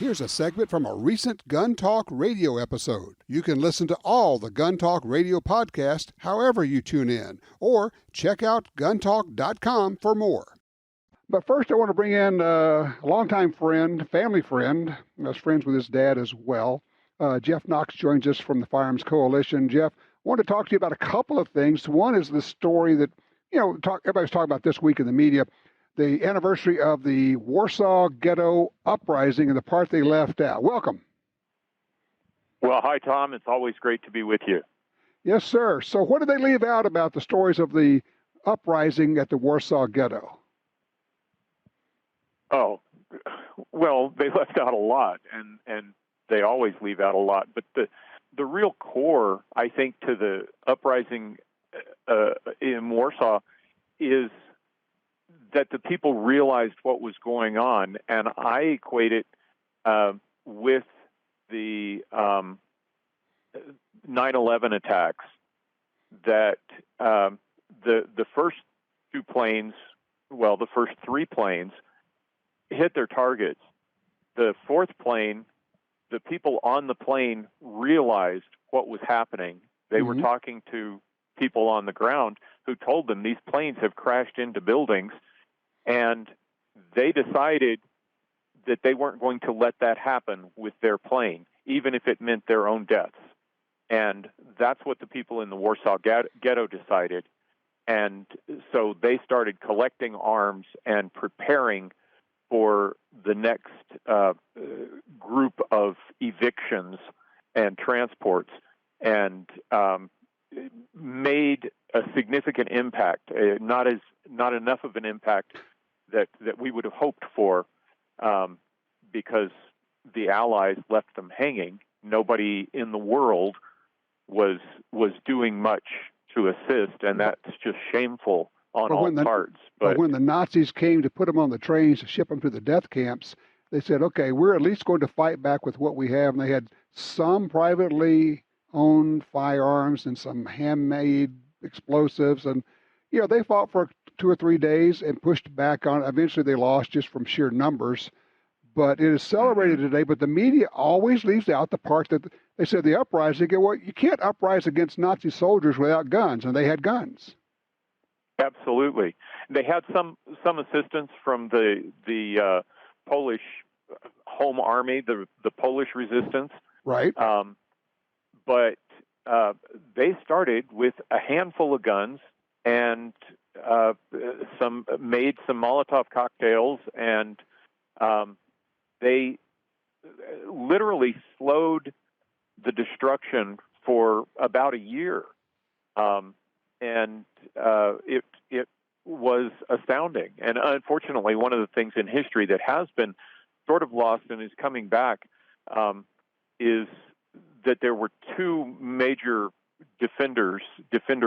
Here's a segment from a recent Gun Talk radio episode. You can listen to all the Gun Talk radio podcasts however you tune in, or check out guntalk.com for more. But first, I want to bring in a longtime friend, family friend. I was friends with his dad as well. Jeff Knox joins us from the Firearms Coalition. Jeff, I want to talk to you about a couple of things. One is the story that, everybody's talking about this week in the media, the anniversary of the Warsaw Ghetto Uprising and the part they left out. Welcome. Well, hi, Tom. It's always great to be with you. Yes, sir. So what did they leave out about the stories of the uprising at the Warsaw Ghetto? Oh, well, they left out a lot, and they always leave out a lot. But the real core, I think, to the uprising in Warsaw is that the people realized what was going on, and I equate it with the 9/11 attacks. That the first two planes, well, the first three planes, hit their targets. The fourth plane, the people on the plane realized what was happening. They were talking to people on the ground who told them these planes have crashed into buildings, and they decided that they weren't going to let that happen with their plane, even if it meant their own deaths. And that's what the people in the Warsaw Ghetto decided. And so they started collecting arms and preparing for the next group of evictions and transports, and made a significant impact, not enough of an impact that we would have hoped for, because the Allies left them hanging. Nobody in the world was doing much to assist, and that's just shameful on all parts. But when the Nazis came to put them on the trains to ship them to the death camps, they said, okay, we're at least going to fight back with what we have. And they had some privately owned firearms and some handmade explosives. And, they fought for 2 or 3 days and pushed back on. Eventually they lost just from sheer numbers. But it is celebrated today. But the media always leaves out the part that they said the uprising. Well, you can't uprise against Nazi soldiers without guns. And they had guns. Absolutely. They had some assistance from the Polish Home Army, the Polish resistance. Right. But they started with a handful of guns and made some Molotov cocktails, and they literally slowed the destruction for about a year. And it was astounding. And unfortunately, one of the things in history that has been sort of lost and is coming back is that there were two major defender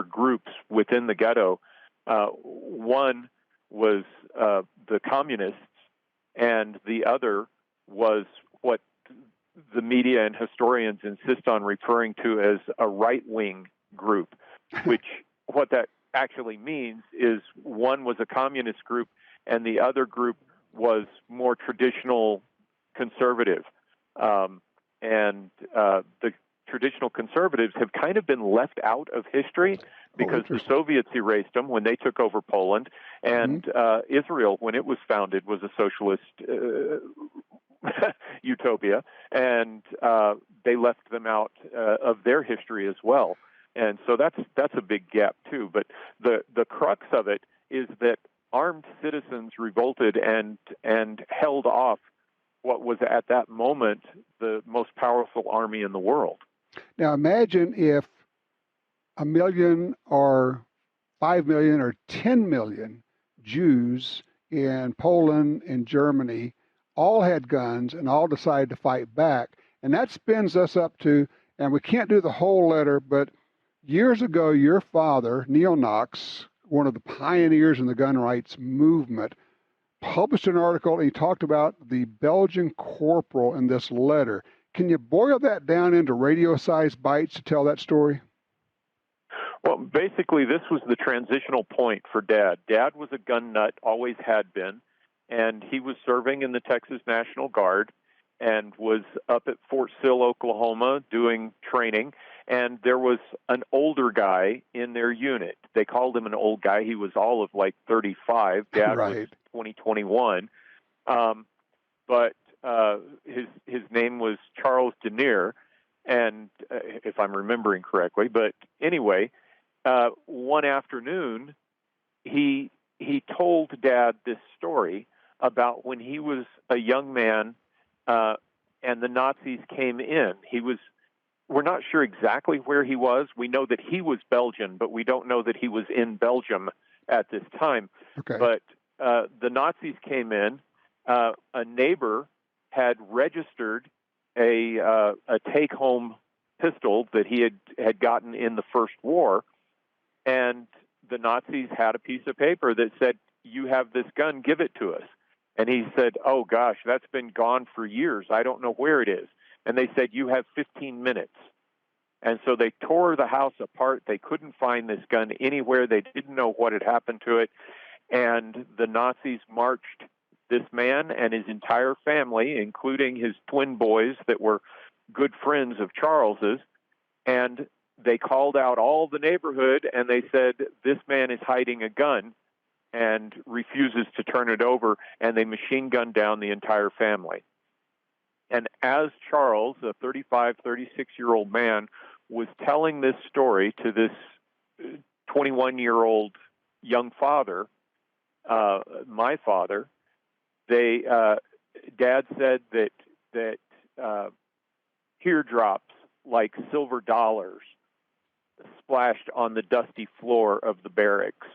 groups within the ghetto. One was the communists, and the other was what the media and historians insist on referring to as a right-wing group, which what that actually means is one was a communist group and the other group was more traditional conservative. And the traditional conservatives have kind of been left out of history because the Soviets erased them when they took over Poland, and Israel, when it was founded, was a socialist utopia, and they left them out of their history as well. And so that's a big gap too. But the crux of it is that armed citizens revolted and held off what was at that moment the most powerful army in the world. Now imagine if 1 million or 5 million or 10 million Jews in Poland and Germany all had guns and all decided to fight back. And that spins us up to, and we can't do the whole letter, but years ago, your father, Neil Knox, one of the pioneers in the gun rights movement, published an article, and he talked about the Belgian corporal in this letter. Can you boil that down into radio-sized bites to tell that story? Well, basically, this was the transitional point for Dad. Dad was a gun nut, always had been, and he was serving in the Texas National Guard, and was up at Fort Sill, Oklahoma, doing training. And there was an older guy in their unit. They called him an old guy. He was all of like 35. Dad was 2021. But his name was Charles Denier, and if I'm remembering correctly. But anyway, one afternoon, he told Dad this story about when he was a young man and the Nazis came in. We're not sure exactly where he was. We know that he was Belgian, but we don't know that he was in Belgium at this time. Okay. But the Nazis came in. A neighbor had registered a take-home pistol that he had gotten in the First War, and the Nazis had a piece of paper that said, "You have this gun, give it to us." And he said, "Oh gosh, that's been gone for years. I don't know where it is." And they said, "You have 15 minutes. And so they tore the house apart. They couldn't find this gun anywhere. They didn't know what had happened to it. And the Nazis marched this man and his entire family, including his twin boys that were good friends of Charles's, and they called out all the neighborhood, and they said, "This man is hiding a gun and refuses to turn it over," and they machine gunned down the entire family. And as Charles, a 35, 36-year-old man, was telling this story to this 21-year-old young father, my father, Dad said that teardrops like silver dollars splashed on the dusty floor of the barracks.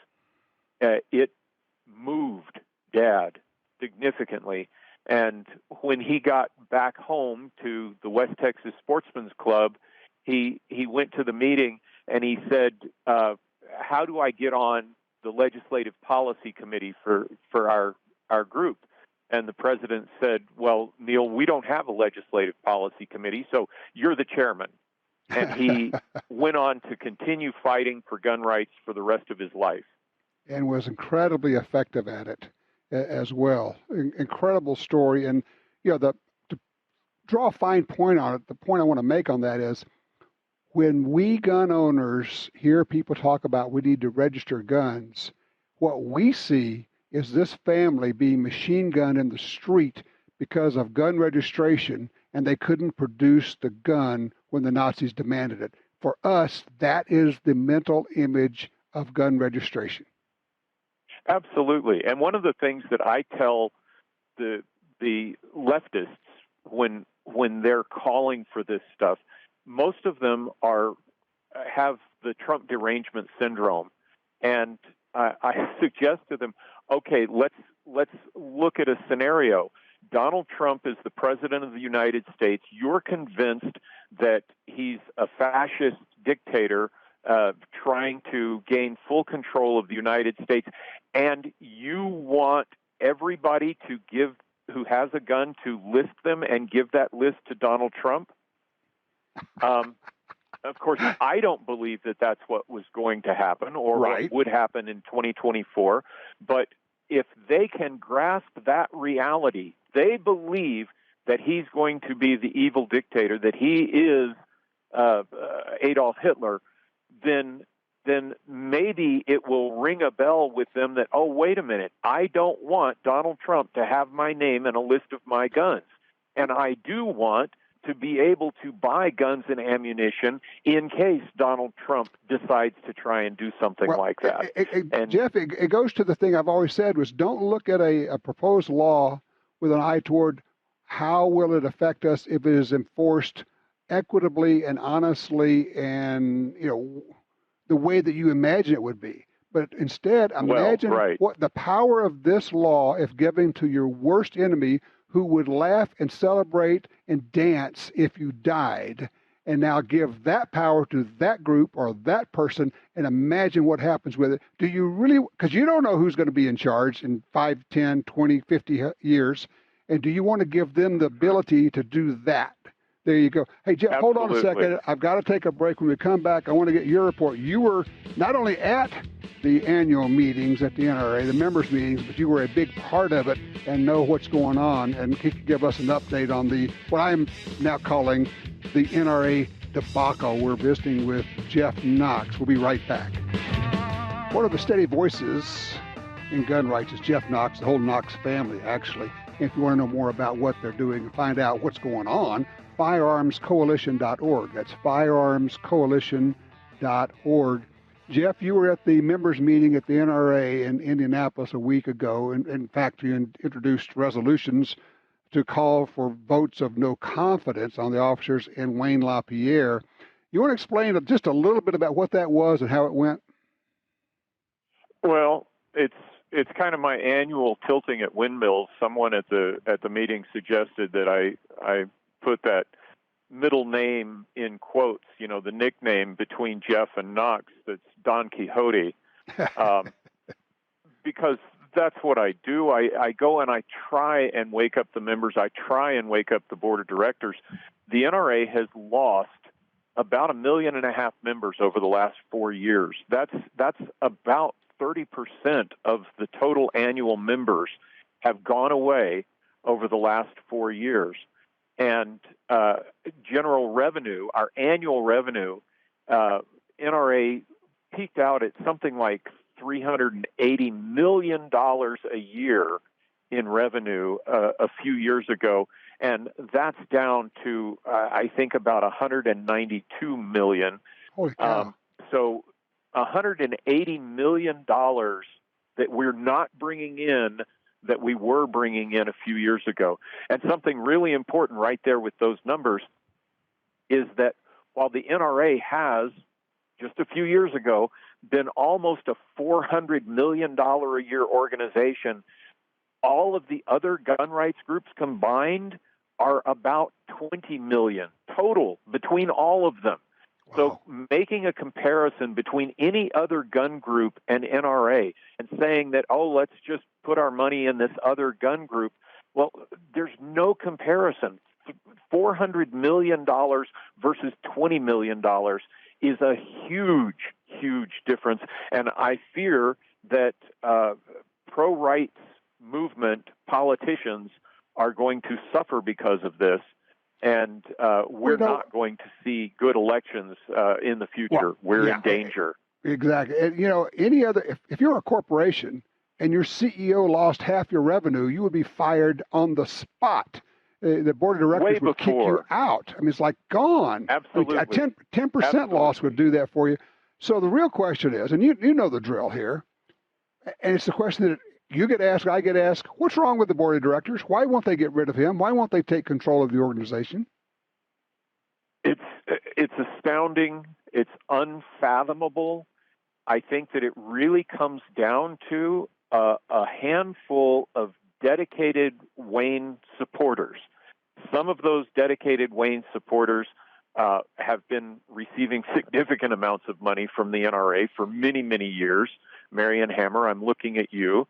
It moved Dad significantly. And when he got back home to the West Texas Sportsman's Club, he went to the meeting and he said, "How do I get on the Legislative Policy Committee for our group?" And the president said, "Well, Neil, we don't have a Legislative Policy Committee, so you're the chairman." And he went on to continue fighting for gun rights for the rest of his life. And was incredibly effective at it as well. Incredible story. And, to draw a fine point on it, the point I want to make on that is when we gun owners hear people talk about we need to register guns, what we see is this family being machine gunned in the street because of gun registration, and they couldn't produce the gun when the Nazis demanded it. For us, that is the mental image of gun registration. Absolutely. And one of the things that I tell the leftists when they're calling for this stuff, most of them have the Trump derangement syndrome. And I suggest to them, okay, let's look at a scenario. Donald Trump is the president of the United States. You're convinced that he's a fascist dictator trying to gain full control of the United States, and you want everybody who has a gun to list them and give that list to Donald Trump? Of course, I don't believe that that's what was going to happen or what would happen in 2024. But if they can grasp that reality, they believe that he's going to be the evil dictator, that he is Adolf Hitler, then maybe it will ring a bell with them that, oh, wait a minute, I don't want Donald Trump to have my name in a list of my guns. And I do want to be able to buy guns and ammunition in case Donald Trump decides to try and do something like that. Jeff, it goes to the thing I've always said was don't look at a proposed law with an eye toward how will it affect us if it is enforced equitably and honestly and, the way that you imagine it would be. But instead, imagine what the power of this law, if given to your worst enemy, who would laugh and celebrate and dance if you died, and now give that power to that group or that person and imagine what happens with it. Do you really, because you don't know who's going to be in charge in 5, 10, 20, 50 years, and do you want to give them the ability to do that? There you go. Hey, Jeff, Absolutely. hold on a second. I've got to take a break. When we come back, I want to get your report. You were not only at the annual meetings at the NRA, the members' meetings, but you were a big part of it and know what's going on. And he could give us an update on what I'm now calling the NRA debacle. We're visiting with Jeff Knox. We'll be right back. One of the steady voices in gun rights is Jeff Knox, the whole Knox family, actually. If you want to know more about what they're doing and find out what's going on, firearmscoalition.org. That's firearmscoalition.org. Jeff, you were at the members' meeting at the NRA in Indianapolis a week ago. In fact, you introduced resolutions to call for votes of no confidence on the officers in Wayne LaPierre. You want to explain just a little bit about what that was and how it went? Well, it's kind of my annual tilting at windmills. Someone at the meeting suggested that I put that middle name in quotes, the nickname between Jeff and Knox, that's Don Quixote, because that's what I do. I go and I try and wake up the members. I try and wake up the board of directors. The NRA has lost about 1.5 million members over the last 4 years. That's about 30% of the total annual members have gone away over the last 4 years. And general revenue, our annual revenue, NRA peaked out at something like $380 million a year in revenue a few years ago, and that's down to I think about $192 million. Holy cow. So $180 million that we're not bringing in that we were bringing in a few years ago. And something really important right there with those numbers is that while the NRA has, just a few years ago, been almost a $400 million a year organization, all of the other gun rights groups combined are about 20 million total between all of them. Wow. So making a comparison between any other gun group and NRA and saying that, let's just put our money in this other gun group, well, there's no comparison. $400 million versus $20 million is a huge, huge difference. And I fear that pro-rights movement politicians are going to suffer because of this. And we're not going to see good elections in the future. Well, we're in danger. Exactly. And, any other, if you're a corporation and your CEO lost half your revenue, you would be fired on the spot. The board of directors would kick you out. I mean, it's like gone. Absolutely. A 10% loss would do that for you. So the real question is, and you know the drill here, and it's the question that you get asked, I get asked, what's wrong with the board of directors? Why won't they get rid of him? Why won't they take control of the organization? It's astounding. It's unfathomable. I think that it really comes down to a handful of dedicated Wayne supporters. Some of those dedicated Wayne supporters have been receiving significant amounts of money from the NRA for many, many years. Marion Hammer, I'm looking at you.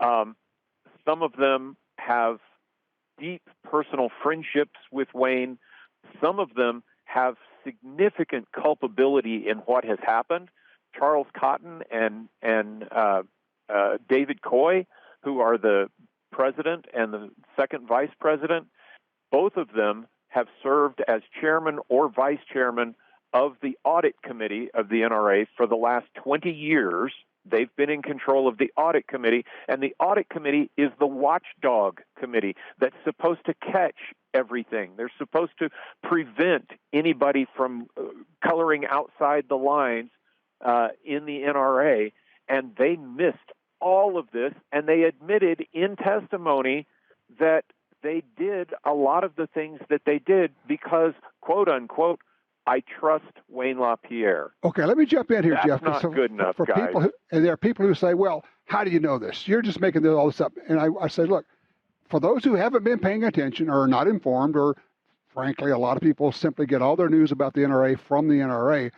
Some of them have deep personal friendships with Wayne. Some of them have significant culpability in what has happened. Charles Cotton and David Coy, who are the president and the second vice president, both of them have served as chairman or vice chairman of the audit committee of the NRA for the last 20 years. They've been in control of the audit committee, and the audit committee is the watchdog committee that's supposed to catch everything. They're supposed to prevent anybody from coloring outside the lines in the NRA, and they missed all of this, and they admitted in testimony that they did a lot of the things that they did because, quote unquote, I trust Wayne LaPierre. Okay, let me jump in here, That's Jeff. Not good enough, for guys. People and there are people who say, well, how do you know this? You're just making all this up. And I say, look, for those who haven't been paying attention or are not informed, or frankly, a lot of people simply get all their news about the NRA from the NRA,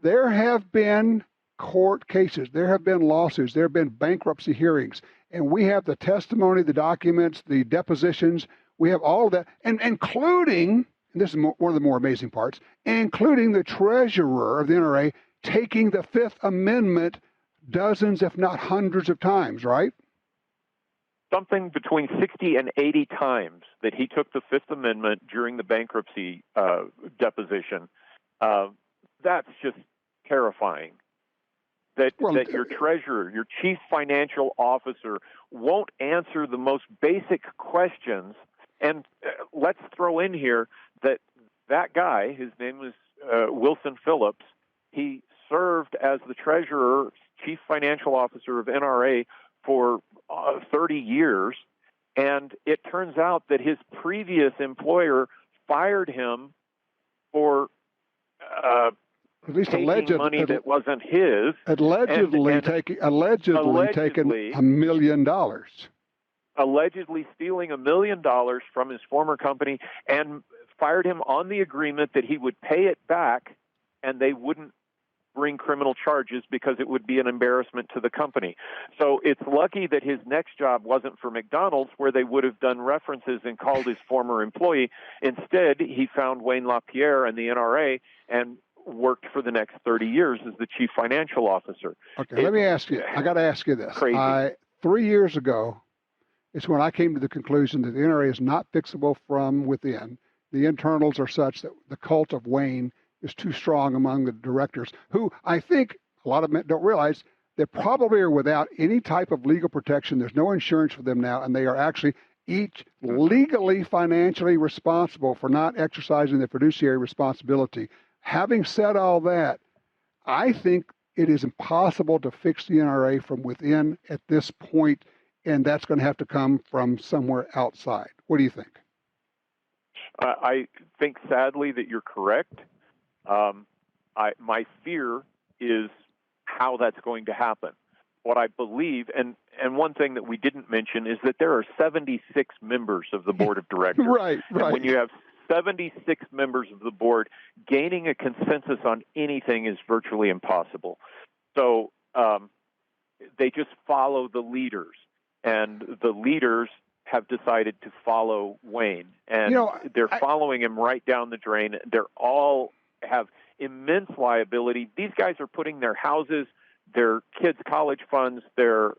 there have been court cases, there have been lawsuits, there have been bankruptcy hearings, and we have the testimony, the documents, the depositions, we have all of that, and including and this is one of the more amazing parts, including the treasurer of the NRA taking the Fifth Amendment dozens, if not hundreds of times, right? Something between 60 and 80 times that he took the Fifth Amendment during the bankruptcy deposition. That's just terrifying. That your treasurer, your chief financial officer, won't answer the most basic questions. And let's throw in here that guy, his name was Wilson Phillips, he served as the treasurer, chief financial officer of NRA for 30 years. And it turns out that his previous employer fired him for at least taking money that wasn't his. Allegedly taking $1 million. Allegedly stealing $1 million from his former company, and fired him on the agreement that he would pay it back and they wouldn't bring criminal charges because it would be an embarrassment to the company. So it's lucky that his next job wasn't for McDonald's, where they would have done references and called his former employee. Instead, he found Wayne LaPierre and the NRA and worked for the next 30 years as the chief financial officer. Okay, let me ask you. I got to ask you this. Crazy. 3 years ago is when I came to the conclusion that the NRA is not fixable from within. The internals are such that the cult of Wayne is too strong among the directors, who I think a lot of them don't realize they probably are without any type of legal protection. There's no insurance for them now, and they are actually each legally, financially responsible for not exercising their fiduciary responsibility. Having said all that, I think it is impossible to fix the NRA from within at this point, and that's going to have to come from somewhere outside. What do you think? I think, sadly, that you're correct. My fear is how that's going to happen. What I believe, and one thing that we didn't mention, is that there are 76 members of the board of directors. Right. And when you have 76 members of the board, gaining a consensus on anything is virtually impossible. So they just follow the leaders, and the leaders have decided to follow Wayne, and they're following him right down the drain. They're all have immense liability. These guys are putting their houses, their kids' college funds, their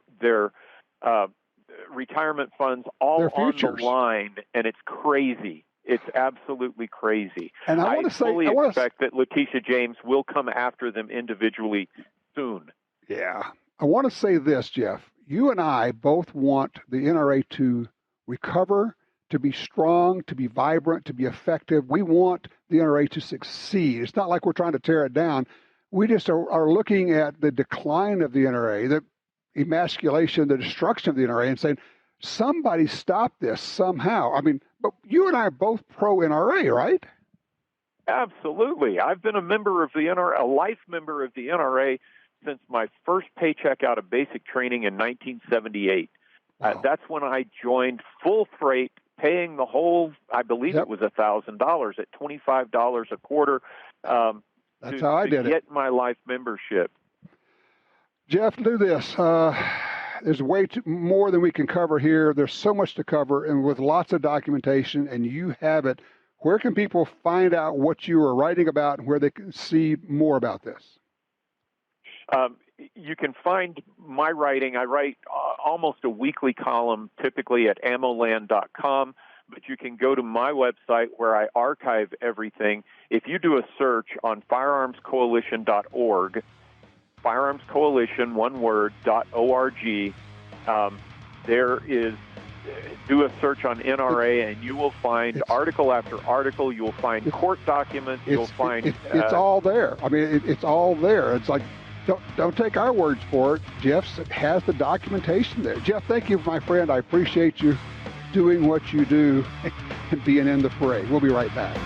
retirement funds, all on the line, and it's crazy. It's absolutely crazy. And I fully expect that Letitia James will come after them individually soon. Yeah. I want to say this, Jeff. You and I both want the NRA to recover, to be strong, to be vibrant, to be effective. We want the NRA to succeed. It's not like we're trying to tear it down. We just are looking at the decline of the NRA, the emasculation, the destruction of the NRA, and saying, somebody stop this somehow. I mean, but you and I are both pro-NRA, right? Absolutely. I've been a member of the NRA, a life member of the NRA, since my first paycheck out of basic training in 1978. Wow. That's when I joined full freight, paying the whole, I believe it was $1,000 at $25 a quarter. That's how I did it. To get my life membership. Jeff, do this. There's way more than we can cover here. There's so much to cover, and with lots of documentation, and you have it. Where can people find out what you are writing about and where they can see more about this? You can find my writing. I write almost a weekly column, typically at ammoland.com, but you can go to my website where I archive everything. If you do a search on firearmscoalition.org, Firearms Coalition, one word, .org, there is, do a search on NRA and you will find article after article. You'll find court documents. You'll find... It's all there. I mean, it's all there. It's like, don't take our words for it. Jeff has the documentation there. Jeff, thank you, my friend. I appreciate you doing what you do and being in the fray. We'll be right back.